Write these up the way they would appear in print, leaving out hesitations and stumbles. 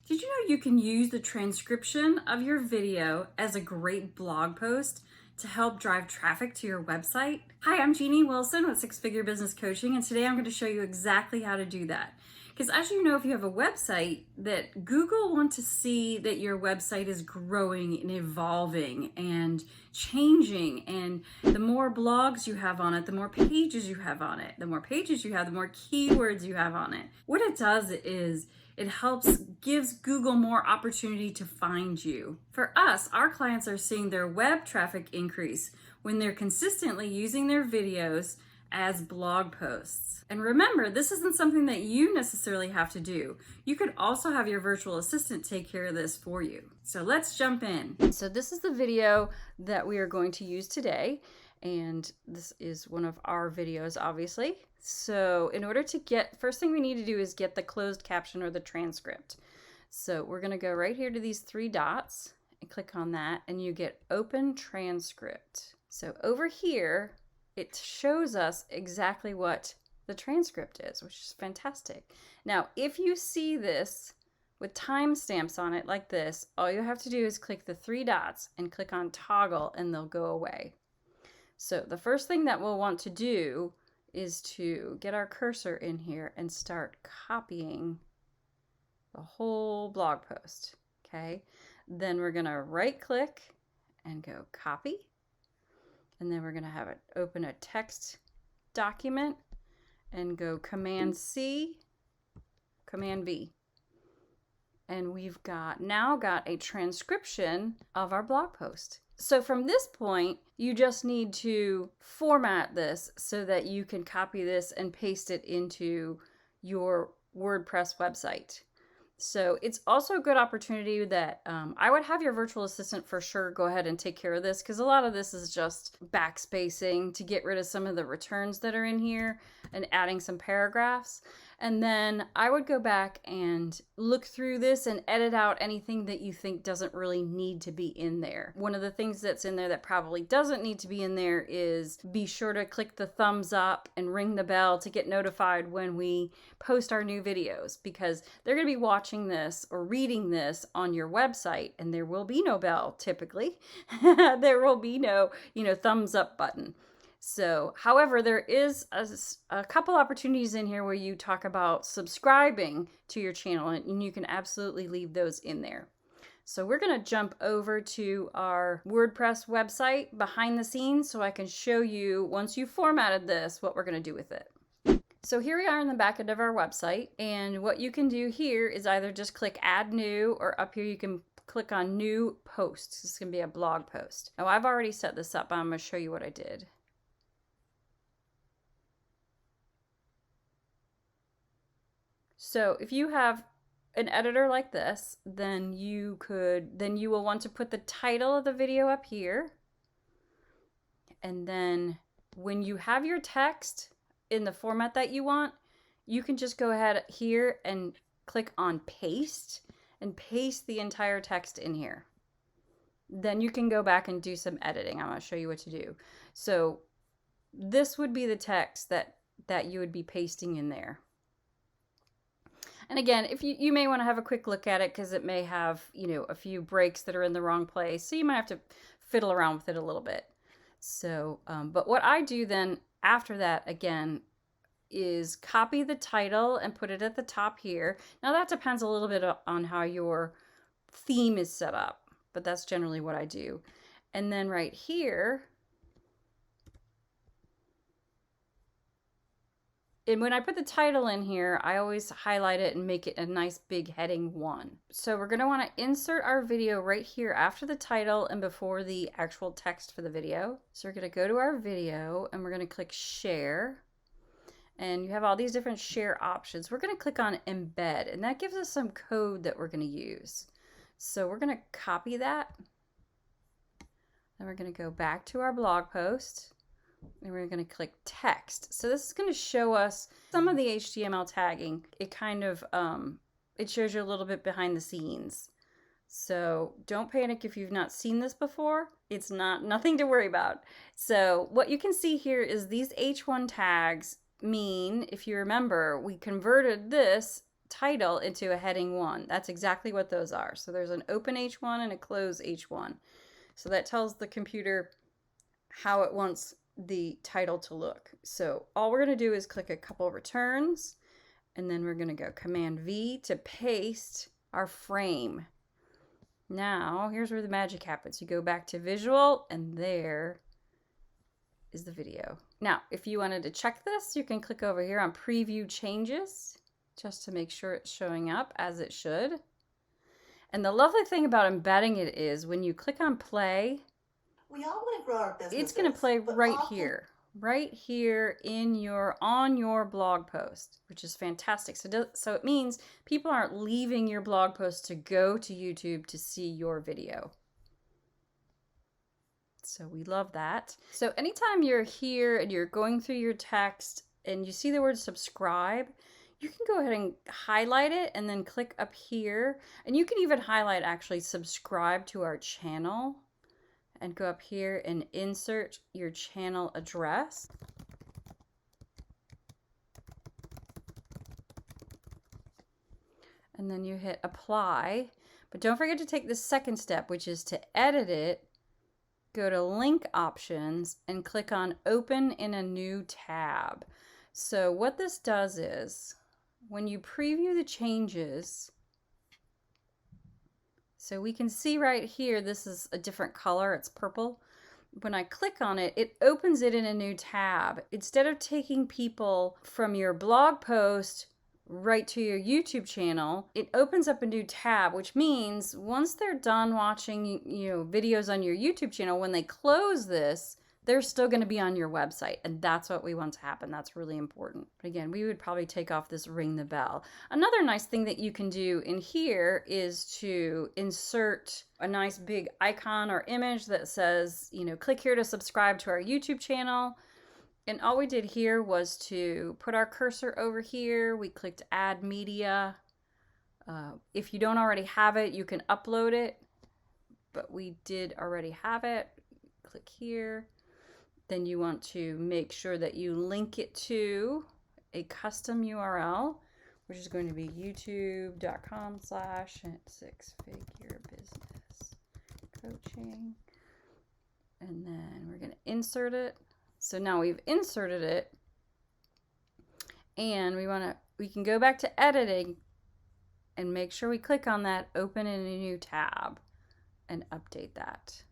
Did you know you can use the transcription of your video as a great blog post to help drive traffic to your website? Hi, I'm Jeannie Wilson with Six Figure Business Coaching, and today I'm going to show you exactly how to do that. Because as you know, if you have a website, that Google wants to see that your website is growing and evolving and changing, and the more blogs you have on it, the more pages you have on it. The more pages you have, the more keywords you have on it. What it does is it gives Google more opportunity to find you. For us, our clients are seeing their web traffic increase when they're consistently using their videos as blog posts. And remember, this isn't something that you necessarily have to do. You could also have your virtual assistant take care of this for you. So let's jump in. So this is the video that we are going to use today. And this is one of our videos, obviously. So in order to first thing we need to do is get the closed caption or the transcript. So we're going to go right here to these three dots and click on that, and you get open transcript. So over here, it shows us exactly what the transcript is, which is fantastic. Now, if you see this with timestamps on it like this, all you have to do is click the three dots and click on toggle, and they'll go away. So the first thing that we'll want to do is to get our cursor in here and start copying the whole blog post, okay? Then we're gonna right click and go copy. And then we're gonna have it open a text document and go Command C, Command V. And we've now got a transcription of our blog post. So from this point, you just need to format this so that you can copy this and paste it into your WordPress website. So it's also a good opportunity that I would have your virtual assistant for sure go ahead and take care of this, because a lot of this is just backspacing to get rid of some of the returns that are in here and adding some paragraphs. And then I would go back and look through this and edit out anything that you think doesn't really need to be in there. One of the things that's in there that probably doesn't need to be in there is be sure to click the thumbs up and ring the bell to get notified when we post our new videos, because they're going to be watching this or reading this on your website, and there will be no bell typically. There will be no, thumbs up button. So, however, there is a couple opportunities in here where you talk about subscribing to your channel, and you can absolutely leave those in there. So we're going to jump over to our WordPress website behind the scenes so I can show you, once you've formatted this, what we're going to do with it. So here we are in the back end of our website, and what you can do here is either just click Add New, or up here you can click on New Post. This is going to be a blog post. Now I've already set this up, but I'm going to show you what I did. So if you have an editor like this, then you will want to put the title of the video up here. And then when you have your text in the format that you want, you can just go ahead here and click on paste and paste the entire text in here. Then you can go back and do some editing. I'm going to show you what to do. So this would be the text that you would be pasting in there. And again, if you may want to have a quick look at it, because it may have, a few breaks that are in the wrong place. So you might have to fiddle around with it a little bit. So, but what I do then after that, again, is copy the title and put it at the top here. Now that depends a little bit on how your theme is set up, but that's generally what I do. And then right here, and when I put the title in here, I always highlight it and make it a nice big heading 1. So we're going to want to insert our video right here after the title and before the actual text for the video. So we're going to go to our video and we're going to click Share. And you have all these different share options. We're going to click on Embed, and that gives us some code that we're going to use. So we're going to copy that. Then we're going to go back to our blog post. And we're going to click text. So this is going to show us some of the HTML tagging. It kind of, it shows you a little bit behind the scenes. So don't panic if you've not seen this before. It's nothing to worry about. So what you can see here is these H1 tags mean, if you remember, we converted this title into a heading 1. That's exactly what those are. So there's an open H1 and a close H1. So that tells the computer how it wants the title to look. So all we're going to do is click a couple returns, and then we're going to go Command V to paste our frame. Now, here's where the magic happens. You go back to visual, and there is the video. Now, if you wanted to check this, you can click over here on preview changes just to make sure it's showing up as it should. And the lovely thing about embedding it is when you click on play, we all want to grow our business. It's going to play right here on your blog post, which is fantastic. So it means people aren't leaving your blog post to go to YouTube to see your video. So we love that. So anytime you're here and you're going through your text and you see the word subscribe, you can go ahead and highlight it and then click up here. And you can even highlight actually subscribe to our channel and go up here and insert your channel address. And then you hit apply. But don't forget to take the second step, which is to edit it. Go to link options and click on open in a new tab. So what this does is when you preview the changes, so we can see right here, this is a different color, it's purple. When I click on it, it opens it in a new tab. Instead of taking people from your blog post right to your YouTube channel, it opens up a new tab, which means once they're done watching, videos on your YouTube channel, when they close this, they're still going to be on your website, and that's what we want to happen. That's really important. But again, we would probably take off this ring the bell. Another nice thing that you can do in here is to insert a nice big icon or image that says, click here to subscribe to our YouTube channel. And all we did here was to put our cursor over here. We clicked add media. If you don't already have it, you can upload it, but we did already have it. Click here. Then you want to make sure that you link it to a custom URL, which is going to be youtube.com/six-figure-business-coaching. And then we're going to insert it. So now we've inserted it, and we can go back to editing and make sure we click on that open in a new tab and update that.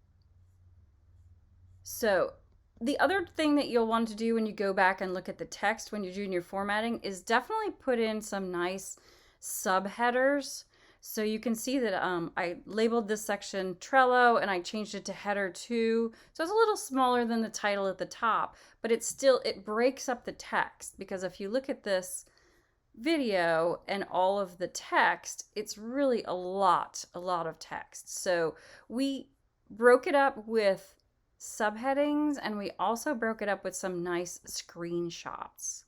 So the other thing that you'll want to do when you go back and look at the text when you're doing your formatting is definitely put in some nice subheaders. So you can see that I labeled this section Trello and I changed it to header 2. So it's a little smaller than the title at the top, but it breaks up the text, because if you look at this video and all of the text, it's really a lot of text. So we broke it up with subheadings, and we also broke it up with some nice screenshots.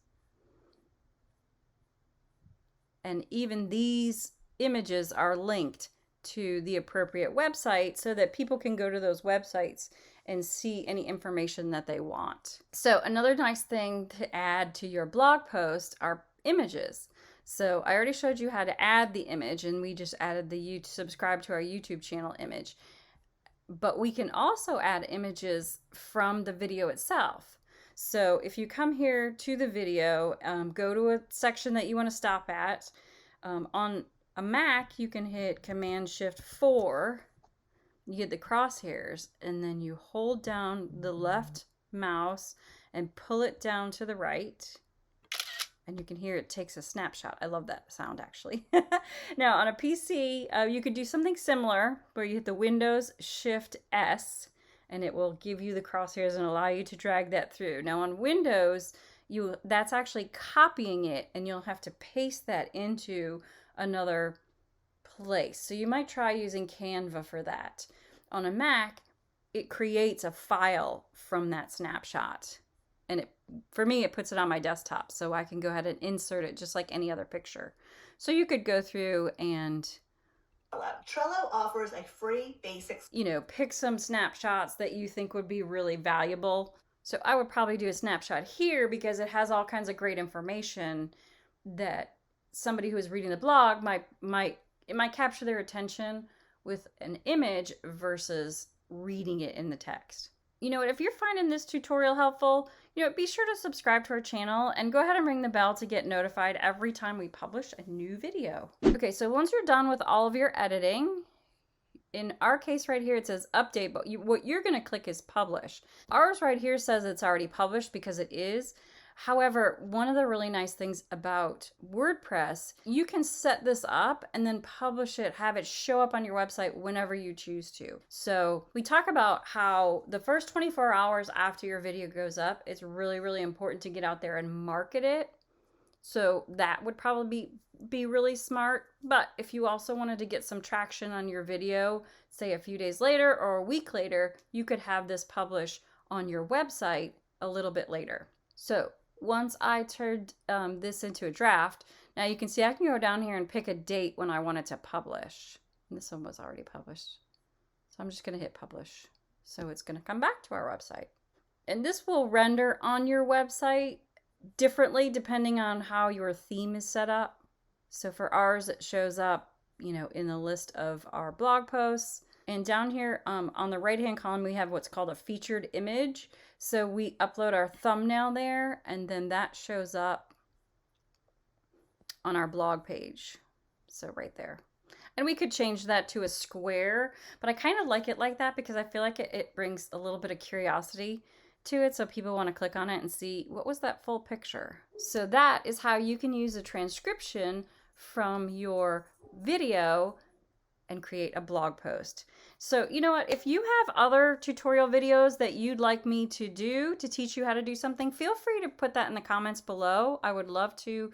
And even these images are linked to the appropriate website so that people can go to those websites and see any information that they want. So another nice thing to add to your blog post are images. So I already showed you how to add the image, and we just added the subscribe to our YouTube channel image. But we can also add images from the video itself. So if you come here to the video, go to a section that you want to stop at. On a Mac, you can hit Command-Shift-4. You get the crosshairs, and then you hold down the left mouse and pull it down to the right. And you can hear it takes a snapshot. I love that sound, actually. Now, on a PC, you could do something similar where you hit the Windows Shift-S, and it will give you the crosshairs and allow you to drag that through. Now, on Windows, that's actually copying it, and you'll have to paste that into another place. So you might try using Canva for that. On a Mac, it creates a file from that snapshot. And for me, it puts it on my desktop, so I can go ahead and insert it just like any other picture. So you could go through and Trello offers a free basics, pick some snapshots that you think would be really valuable. So I would probably do a snapshot here because it has all kinds of great information that somebody who is reading the blog it might capture their attention with an image versus reading it in the text. If you're finding this tutorial helpful, be sure to subscribe to our channel and go ahead and ring the bell to get notified every time we publish a new video. Okay, so once you're done with all of your editing, in our case right here, it says update, but what you're going to click is publish. Ours right here says it's already published because it is. However, one of the really nice things about WordPress, you can set this up and then publish it, have it show up on your website whenever you choose to. So we talk about how the first 24 hours after your video goes up, it's really, really important to get out there and market it. So that would probably be really smart. But if you also wanted to get some traction on your video, say a few days later or a week later, you could have this publish on your website a little bit later. So once I turned this into a draft, now you can see I can go down here and pick a date when I want it to publish. And this one was already published. So I'm just going to hit publish. So it's going to come back to our website. And this will render on your website differently depending on how your theme is set up. So for ours, it shows up, in the list of our blog posts. And down here on the right-hand column, we have what's called a featured image. So we upload our thumbnail there, and then that shows up on our blog page. So right there. And we could change that to a square, but I kind of like it like that because I feel like it brings a little bit of curiosity to it, so people want to click on it and see what was that full picture. So that is how you can use a transcription from your video and create a blog post. So you know what, if you have other tutorial videos that you'd like me to do to teach you how to do something, feel free to put that in the comments below. I would love to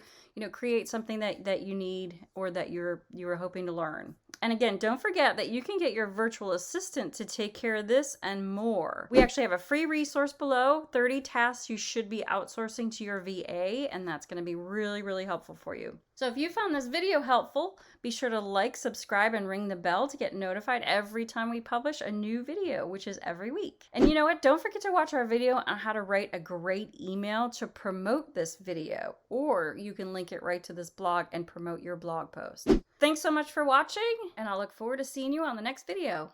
create something that you need or that you were hoping to learn. And again, don't forget that you can get your virtual assistant to take care of this and more. We actually have a free resource below, 30 tasks you should be outsourcing to your VA, and that's going to be really, really helpful for you. So if you found this video helpful, be sure to like, subscribe, and ring the bell to get notified every time we publish a new video, which is every week. And you know what? Don't forget to watch our video on how to write a great email to promote this video, or you can link it right to this blog and promote your blog post. Thanks so much for watching, and I'll look forward to seeing you on the next video.